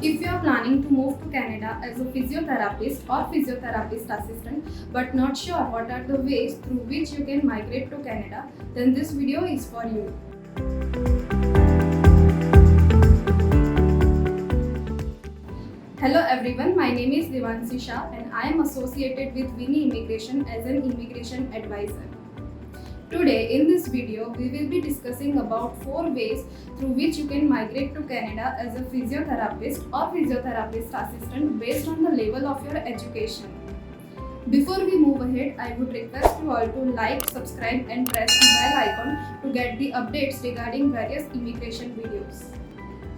If you are planning to move to Canada as a physiotherapist or physiotherapist assistant but not sure what are the ways through which you can migrate to Canada, then this video is for you. Hello everyone, my name is Devanshi Shah and I am associated with Winnie Immigration as an immigration advisor. Today in this video, we will be discussing about 4 ways through which you can migrate to Canada as a physiotherapist or physiotherapist assistant based on the level of your education. Before we move ahead, I would request you all to like, subscribe and press the bell icon to get the updates regarding various immigration videos.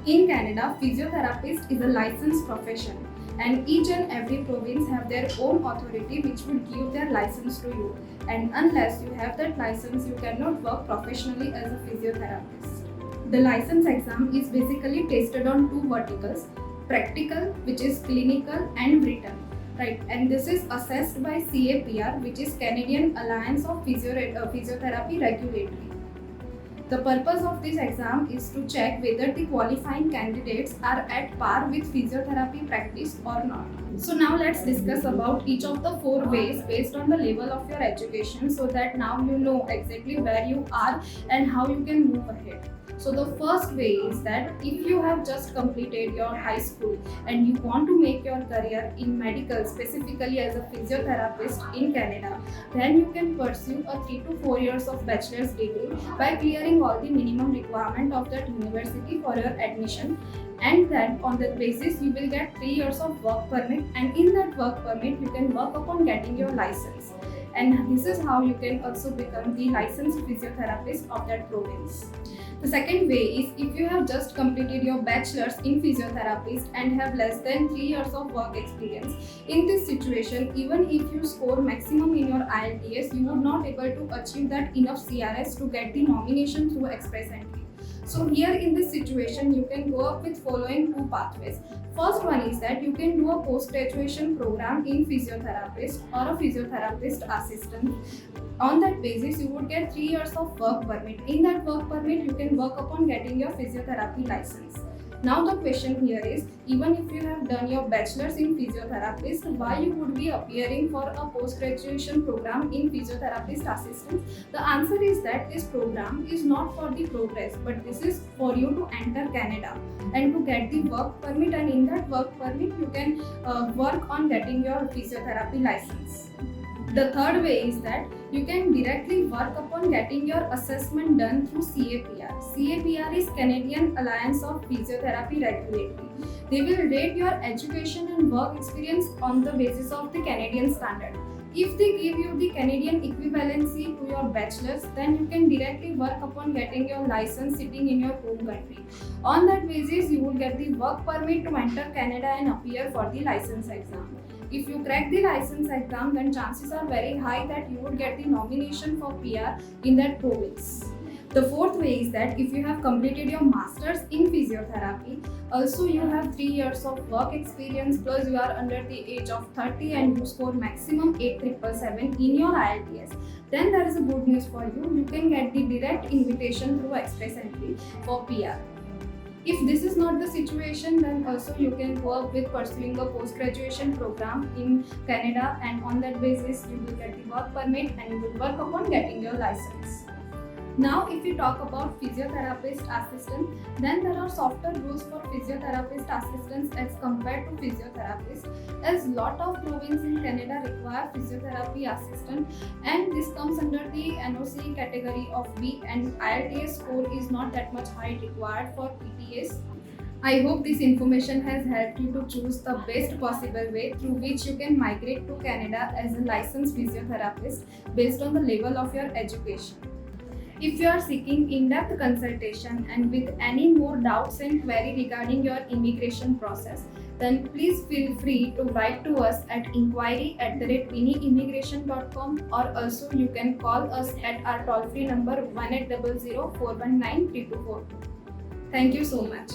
In Canada, physiotherapist is a licensed profession and each and every province have their own authority which will give their license to you, and unless you have that license you cannot work professionally as a physiotherapist. The license exam is basically tested on 2 verticals: practical, which is clinical, and written, right? And this is assessed by CAPR, which is Canadian Alliance of Physiotherapy Regulatory. The purpose of this exam is to check whether the qualifying candidates are at par with physiotherapy practice or not. So now let's discuss about each of the 4 ways based on the level of your education, so that now you know exactly where you are and how you can move ahead. So the first way is that if you have just completed your high school and you want to make your career in medical, specifically as a physiotherapist in Canada, then you can pursue a 3 to 4 years of bachelor's degree by clearing all the minimum requirement of that university for your admission, and then on that basis you will get 3 years of work permit, and in that work permit you can work upon getting your license, and this is how you can also become the licensed physiotherapist of that province. The second way is if you have just completed your bachelor's in physiotherapist and have less than 3 years of work experience. In this situation, even if you score maximum in your IELTS, you would not able to achieve that enough CRS to get the nomination through express entry. So here in this situation, you can go up with following 2 pathways. First one is that you can do a post-graduation program in physiotherapist or a physiotherapist assistant. On that basis, you would get 3 years of work permit. In that work permit, you can work upon getting your physiotherapy license. Now the question here is, even if you have done your bachelor's in physiotherapist, why you would be appearing for a post-graduation program in physiotherapist assistant? The answer is that this program is not for the progress, but this is for you to enter Canada and to get the work permit, and in that work permit you can work on getting your physiotherapy license. The third way is that you can directly work upon getting your assessment done through CAPR. CAPR is Canadian Alliance of Physiotherapy Regulatory. They will rate your education and work experience on the basis of the Canadian standard. If they give you the Canadian equivalency to your bachelor's, then you can directly work upon getting your license sitting in your home country. On that basis, you will get the work permit to enter Canada and appear for the license exam. If you crack the license exam, then chances are very high that you would get the nomination for PR in that province. The fourth way is that if you have completed your master's in physiotherapy, also you have 3 years of work experience, plus you are under the age of 30 and you score maximum 8777 in your IELTS, then there is a good news for you. You can get the direct invitation through express entry for PR. If this is not the situation, then also you can work with pursuing a post-graduation program in Canada, and on that basis you will get the work permit and you will work upon getting your license. Now if we talk about physiotherapist assistant, then there are softer rules for physiotherapist assistants as compared to physiotherapists, as lot of provinces in Canada require physiotherapy assistant, and this comes under the NOC category of B, and IELTS score is not that much high required for PTS. I hope this information has helped you to choose the best possible way through which you can migrate to Canada as a licensed physiotherapist based on the level of your education. If you are seeking in-depth consultation and with any more doubts and query regarding your immigration process, then please feel free to write to us at inquiry@winnieimmigration.com, or also you can call us at our toll-free number 1800 419 3242. Thank you so much.